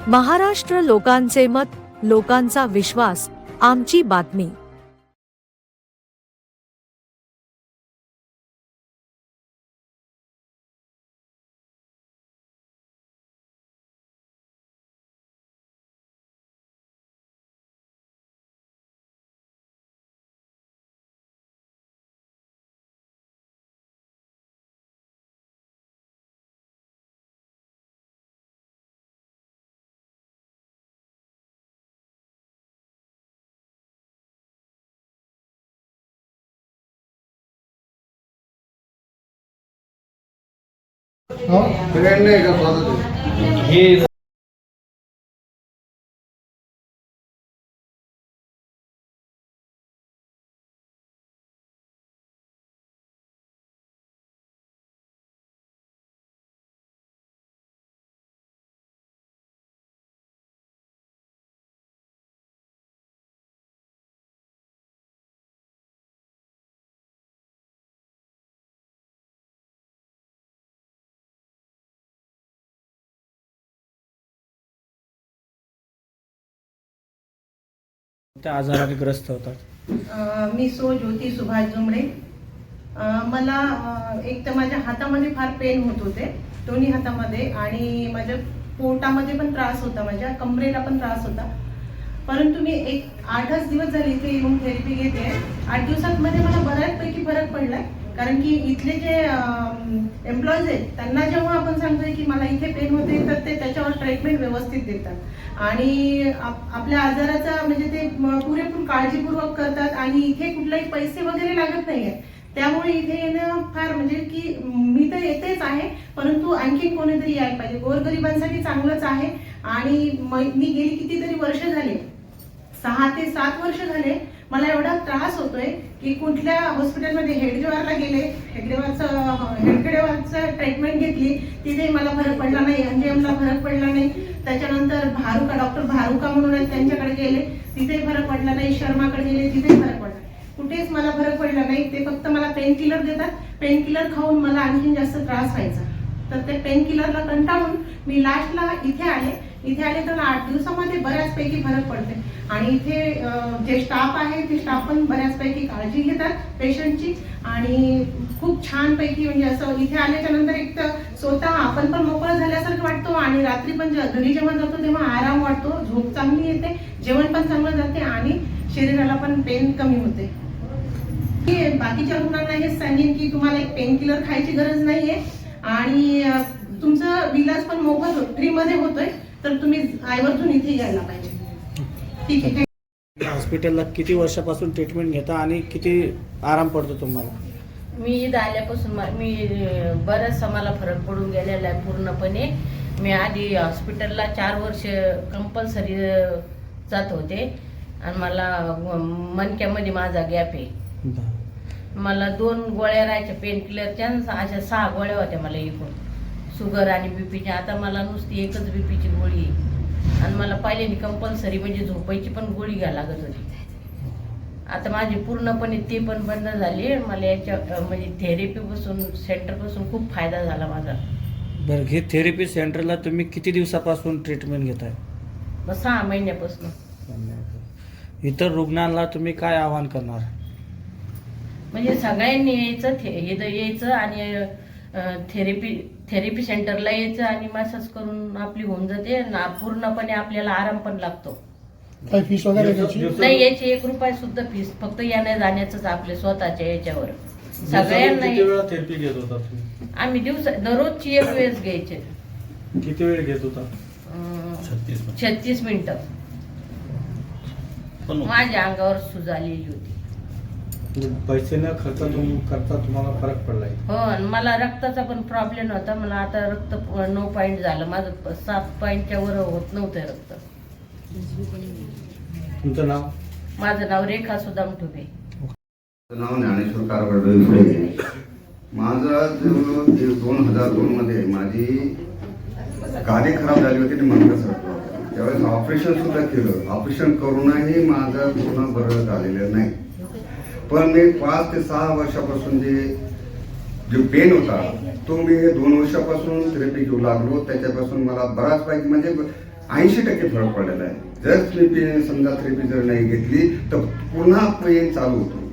महाराष्ट्र लोकांचे मत, लोकांचा विश्वास, आमची बातमी। ब्रँड नाही का स्वतःच हे त्या आजाराने ग्रस्त होतात। मी ज्योती सुभाष जुमडे। मला एक तर माझ्या हातामध्ये फार पेन होत होते, दोन्ही हातामध्ये, आणि माझ्या पोटामध्ये पण त्रास होता, माझ्या कमरेला पण त्रास होता। परंतु मी एक 8-10 दिवस झाले इथे येऊन थेरपी घेते। 8 दिवसांमध्ये मला बऱ्याचपैकी फरक पडलाय, कारण की इथले जे एम्प्लॉईज आहेत त्यांना जेव्हा आपण सांगतोय की मला इथे पेन होते तर ते त्याच्यावर ट्रीटमेंट व्यवस्थित देतात आणि आपल्या आजाराचा म्हणजे ते पुरेपूर काळजीपूर्वक करतात आणि इथे कुठलाही पैसे वगैरे लागत नाहीये। त्यामुळे इथे येणं फार म्हणजे की मी तर येतेच आहे, परंतु आणखी कोणीतरी यायला पाहिजे। गोरगरिबांसाठी चांगलंच आहे आणि मी गेली कितीतरी वर्ष झाले, 6 ते 7 वर्ष झाले मला एवढा त्रास होतोय की कुठल्या हॉस्पिटलमध्ये हेडगेवारला गेले, हेडगेवारचं ट्रीटमेंट घेतली, तिथे मला फरक पडला नाही, एमजीएमला फरक पडला नाही। त्याच्यानंतर डॉक्टर भारुका म्हणून आहेत त्यांच्याकडे गेले, तिथे फरक पडला नाही। शर्माकडे गेले, तिथे फरक पडला, कुठेच मला फरक पडला नाही। ते फक्त मला पेन किलर देतात, पेन किलर खाऊन मला आणखी जास्त त्रास व्हायचा, तर ते पेन किलरला कंटाळून मी लास्टला इथे आले तर 8 दिवसामध्ये बऱ्याचपैकी फरक पडते आणि इथे जे स्टाफ आहे ते स्टाफ पण बऱ्याचपैकी काळजी घेतात पेशंटची आणि खूप छान पैकी म्हणजे असं इथे आल्याच्या नंतर एक तर स्वतः आपण पण मोकळं झाल्यासारखं वाटतो आणि रात्री पण घरी जेव्हा जातो तेव्हा आराम वाटतो, झोप चांगली येते, जेवण पण चांगलं जाते आणि शरीराला पण पेन कमी होते। बाकीच्या रुग्णांना हेच सांगेन की तुम्हाला एक पेन किलर खायची गरज नाहीये आणि तुमचं विलाज पण मोफत फ्री मध्ये होतोय, तर तुम्ही आवर्जून इथे यायला पाहिजे। ठीक आहे। हॉस्पिटलला किती वर्षापासून ट्रीटमेंट घेता आणि किती आराम पडतो तुम्हाला? मी इथं आल्यापासून मी बराचसा मला फरक पडून गेलेला आहे पूर्णपणे। मी आधी हॉस्पिटलला 4 वर्ष कंपल्सरी जात होते आणि मला मणक्यामध्ये माझा गॅप आहे। मला 2 गोळ्या राहायच्या पेन किलरच्या, अशा 6 गोळ्या होत्या मला एकूण, शुगर आणि बीपीच्या। आता मला नुसती एकच बीपीची गोळी आहे आणि मला पहिल्यांदा कंपल्सरी म्हणजे झोपायची पण गोळी घ्यायला लागत होती। आता माझी पूर्णपणे ते पण बंद झाली। मला याच्या म्हणजे थेरपीपासून सेंटरपासून खूप फायदा झाला माझा। बरं, हे थेरपी सेंटरला तुम्ही किती दिवसापासून ट्रीटमेंट घेताय? 6 महिन्यापासून। इतर रुग्णांना तुम्ही काय आवाहन करणार? म्हणजे सगळ्यांनी यायचं आणि थेरपी सेंटरला यायचं आणि मसाज करून आपली होऊन जाते, पूर्णपणे आपल्याला आराम पण लागतो। काय फीस वगैरे नाही, याची 1 रुपया सुद्धा फीस, फक्त येण्या जाण्याच आपले स्वतःच्या याच्यावर। सगळ्यांना थेरपी घेत होता तुम्ही? आम्ही दररोजची 1 वेळेस घ्यायचे। किती वेळ घेत होता? 36 मिनिटं। माझ्या अंगावर सूज आलेली होती। पैसे न खर्च करता तुम्हाला फरक पडलाय? हो, आणि मला रक्ताचा पण प्रॉब्लेम होता। मला आता रक्त 9 पॉईंट झालं, माझं 7 पॉईंटच्या वर होत नव्हतं रक्त। तुमचं नाव? माझं नाव रेखा सुदाम ठुबे। नाव ज्ञानेश्वर कारवडे। माझं 2002 मध्ये माझी गाडी खराब झाली होती मणका, त्यावेळेस ऑपरेशन सुद्धा केलं। ऑपरेशन करूनही माझं पूर्ण बरं झालेलं नाही, पण मी 5 ते 6 वर्षापासून जो पेन होता तो मी 2 वर्षापासून थेरपी घेऊ लागलो। त्याच्यापासून मला बराच पैकी म्हणजे 80% फरक पडलेला आहे. जर तुम्ही समजा थेरपी जर नाही घेतली तर पुन्हा पेन चालू होतो.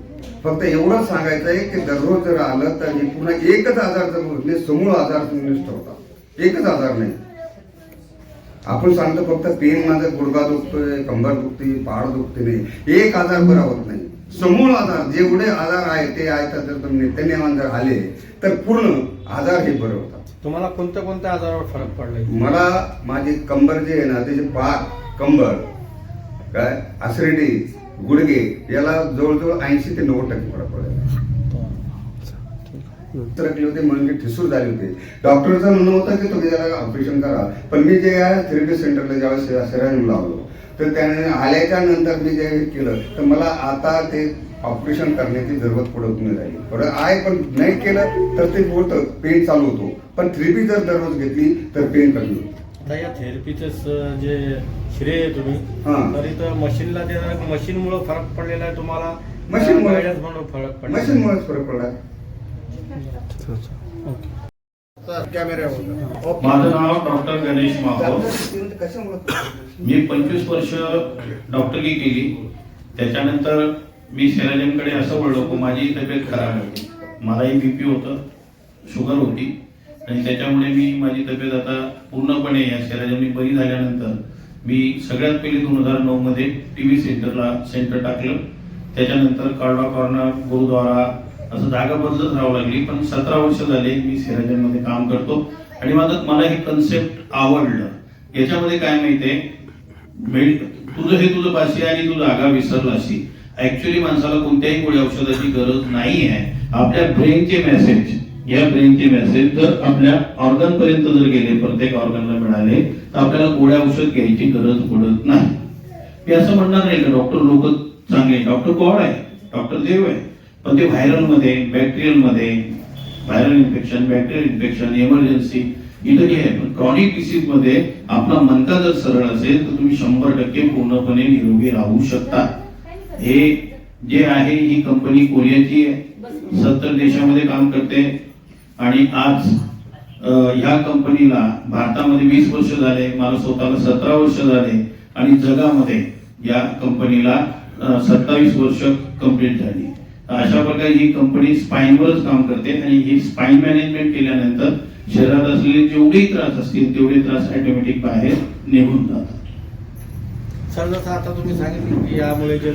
फक्त एवढंच सांगायचं आहे की दररोज जर आलं तर हे पुन्हा एकच आजार जर होत नाही, समूळ आजार नष्ट होतात. एकच आजार नाही. आपण सांगतो फक्त पेन माझा गुडघा दुखतोय, कंबर दुखते, पाड दुखते, नाही एक आजार बरा होत नाही. समूळ आजार जेवढे आजार आहे ते आहेत जर तुम्ही नित्यनेमान जर आले तर पूर्ण आजार हे बरे होतात. तुम्हाला कोणत्या कोणत्या आजारावर फरक पडलाय? मला माझी कंबर जे आहे ना त्याचे पाठ, कंबर, काय आसरेडी, गुडघे याला जवळजवळ 80 ते 90% फरक पडला. सरकले होते, म्हणजे ठिसूर झाले होते. डॉक्टरचं म्हणणं होतं की तुम्ही त्याला ऑपरेशन करा, पण मी जे आहे थेरपी सेंटरला ज्यावेळेस शरीराने लावलो तर त्याने आल्याच्या नंतर मी जे केलं तर मला आता ते ऑपरेशन करण्याची जरूरत पडत नाही राहिली. बरं आहे, पण नाही केलं तर ते बोलतं पेन चालू होतो, पण थेरपी जर दररोज घेतली तर पेन कमी होतो. आता या थेरपीचं जे श्रेय आहे तुम्ही हां. तर इथं मशीनला देणार, मशीनमुळे फरक पडलेला आहे तुम्हाला? मशीनमुळे. guidance म्हणून फरक पडला? मशीनमुळेच फरक पडला. माझं नाव डॉक्टर गणेश माधव. मी 25 वर्ष डॉक्टरकी केली. त्याच्यानंतर मी सेराजनकडे असं वळलो की माझी तब्येत खराब होती. मलाही BP होतं, शुगर होती आणि त्याच्यामुळे मी माझी तब्येत आता पूर्णपणे या सेराजन बरी झाल्यानंतर मी सगळ्यात पहिले 2009 मध्ये TB सेंटर टाकलं. त्याच्यानंतर कार्डा कॉर्नर, गुरुद्वारा असं जागा बदलत राहावं लागली. पण 17 वर्ष झाले मी सेराजन मध्ये काम करतो आणि मला हे कन्सेप्ट आवडलं. याच्यामध्ये काय माहितीये, तुझं हे तुझं पाशी आणि तू जागा विसरलाशी. ऍक्च्युली माणसाला कोणत्याही गोळी औषधाची गरज नाही आहे. आपल्या ब्रेनचे मेसेज, या ब्रेनचे मेसेज जर आपल्या ऑर्गन पर्यंत जर गेले, प्रत्येक ऑर्गनला मिळाले तर आपल्याला गोळ्या औषध घ्यायची गरज पडत नाही. मी असं म्हणणार नाही का डॉक्टर लोक चांगले, डॉक्टर गॉड आहे, डॉक्टर देव आहे, पण ते व्हायरल मध्ये, बॅक्टेरियल मध्ये, viral infection, bacterial infection, emergency इथं जे आहे. पण क्रॉनिक डिसीज मध्ये आपला मनका जर सरळ असेल तर तुम्ही 100% पूर्णपणे निरोगी राहू शकता. हे जे आहे ही कंपनी कोरियाची आहे, 70 देशामध्ये काम करते आणि आज ह्या कंपनीला भारतामध्ये 20 वर्ष झाले, मला स्वतःला 17 वर्ष झाले आणि जगामध्ये या कंपनीला 27 वर्ष कंप्लीट झाली. अशा प्रकारे ही कंपनी स्पाईनवरच काम करते आणि ही स्पाईन मॅनेजमेंट केल्यानंतर शरीरात असलेले जेवढेही त्रास असतील तेवढे त्रास ऑटोमॅटिक बाहेर निघून जातात. सर, जसं आता तुम्ही सांगितलं की यामुळे जे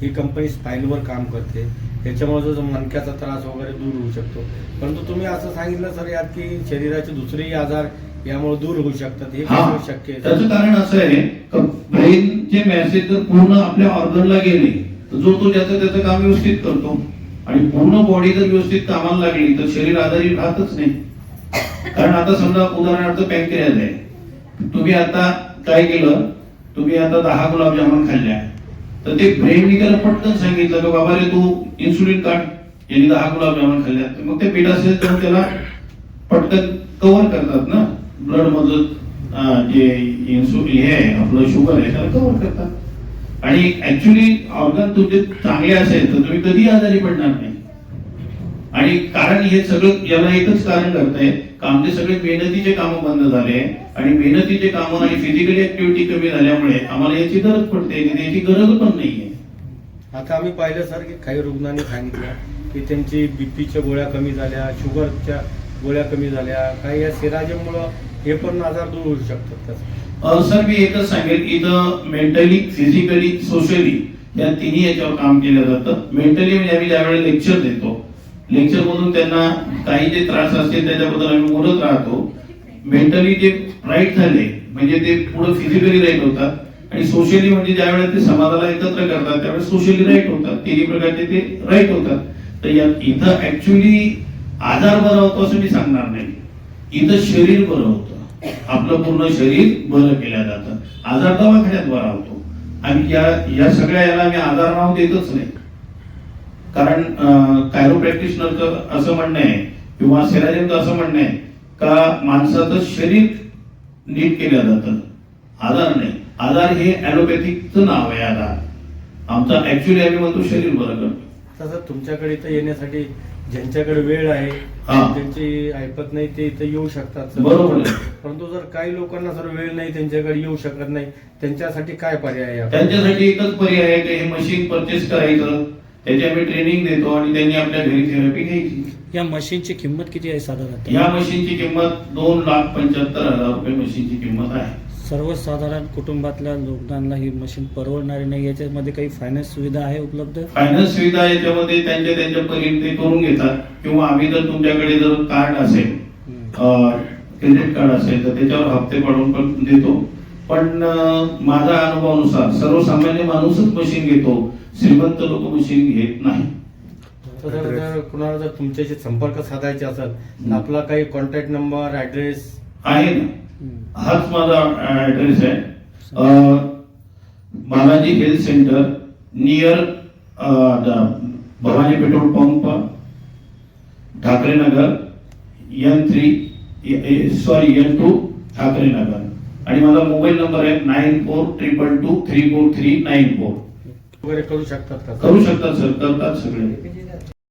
ही कंपनी स्पाईनवर काम करते त्याच्यामुळे जो मणक्याचा त्रास वगैरे दूर होऊ शकतो, परंतु तुम्ही असं सांगितलं सर यात की शरीराचे दुसरेही आजार यामुळे दूर होऊ शकतात. हे कसं शक्य आहे? त्याचं कारण असं आहे की ब्रेनचे मेसेज जर पूर्ण आपल्या ऑर्गनला गेले तर जो तो त्याचं काम व्यवस्थित करतो आणि पूर्ण बॉडी जर व्यवस्थित कामाला लागली तर शरीर आजारी राहतच नाही. कारण आता समजा उदाहरणार्थ पॅनक्रियाज आहे, तुम्ही आता काय केलं, तुम्ही आता 10 गुलाबजामुन खाल्ल्या तर ते ब्रेनने त्याला पटकन सांगितलं की बाबा रे तू इन्सुलिन काढ. यांनी 10 गुलाबजामुन खाल्ल्या तर मग ते बीटा सेल्स जाऊन त्याला पटकन कव्हर करतात ना, ब्लड मधलं जे इन्सुलिन हे आहे आपलं शुगर आहे त्याला कव्हर करतात. आणि ऍक्च्युली ऑर्गन तुमचे चांगले असेल तर तुम्ही कधी आजारी पडणार नाही. आणि कारण हे सगळं याला एकच कारण करतंय का आमचे सगळे मेहनतीचे कामं बंद झाले आणि मेहनतीचे कामं आणि फिजिकली ऍक्टिव्हिटी कमी झाल्यामुळे आम्हाला याची गरज पडते, याची गरज पण नाहीये. आता आम्ही पाहिलं सर की काही रुग्णांनी सांगितलं की त्यांची बीपीच्या गोळ्या कमी झाल्या, शुगरच्या गोळ्या कमी झाल्या, काही या सेराजममुळं हे पण आजार दूर होऊ शकतात. सर मी एकच सांगेल, इथं मेंटली, फिजिकली, सोशली या तिन्ही याच्यावर काम केलं जातं. मेंटली म्हणजे आम्ही ज्यावेळेला लेक्चर देतो, लेक्चर मधून त्यांना काही जे त्रास असतील त्याच्याबद्दल आम्ही बोलत राहतो. मेंटली जे राईट झाले म्हणजे ते पुढे फिजिकली राईट होतात आणि सोशली म्हणजे ज्यावेळेला ते समाजाला एकत्र करतात त्यावेळेस सोशली राईट होतात. तिन्ही प्रकारचे ते राईट होतात. तर इथं ऍक्च्युली आजार बरा होतो असं मी सांगणार नाही, इथं शरीर बरं होतं, आपलं पूर्ण शरीर बरं केलं जातं. आजार दवाखान्यात बरा होतो. आणि या सगळ्या याला आम्ही आजार नाव देतच नाही. कारण कायरोप्रॅक्टिशनरचं असं म्हणणं आहे किंवा सेराजनचं असं म्हणणं आहे का माणसाचं शरीर नीट केलं जातं, आजार नाही. आजार हे ऍलोपॅथिकचं नाव आहे. आजार आमचा ऍक्च्युली आम्ही म्हणतो शरीर बरं करतो. तसं तुमच्याकडे इथं येण्यासाठी ज्यांच्याकडे वेळ आहे हा. ज्यांची ऐपत नाही ते इथे येऊ शकतात सर. बरोबर आहे. परंतु जर काही लोकांना सर वेळ नाही, त्यांच्याकडे येऊ शकत नाही, त्यांच्यासाठी काय पर्याय आहे? त्यांच्यासाठी एकच पर्याय आहे की हे मशीन परचेस करायचं, त्याची आम्ही ट्रेनिंग देतो आणि त्यांनी आपल्या घरी थेरपी घ्यायची. या मशीनची किंमत किती आहे साधारणतः? या मशीनची किंमत 2,75,000 रुपये मशीनची किंमत आहे. सर्वसाधारण कुटुंबातल्या लोकांना ही मशीन परवडणारी नाही. याच्यामध्ये काही फायनान्स सुविधा आहे उपलब्ध? फायनान्स सुविधा याच्यामध्ये त्यांच्या परीने ते करून घेतात, किंवा आम्ही जर तुमच्याकडे जर कार्ड असेल, क्रेडिट कार्ड असेल, तर त्याच्यावर हप्ते पाडून पण देतो. पण माझ्या अनुभवानुसार सर्वसामान्य माणूसच मशीन घेतो, श्रीमंत लोक मशीन घेत नाही. तर जर कुणाला जर तुमच्याशी संपर्क साधायचा असेल तर आपला काही कॉन्टॅक्ट नंबर, ऍड्रेस आहे ना, हाच माझा ऍड्रेस आहे. Balaji health centre near Bhavani petrol pump, Thackeray Nagar, N2 Thackeray Nagar. आणि माझा मोबाईल नंबर आहे 9422234394. वगैरे करू शकतात का? करू शकतात सर, करतात सगळे.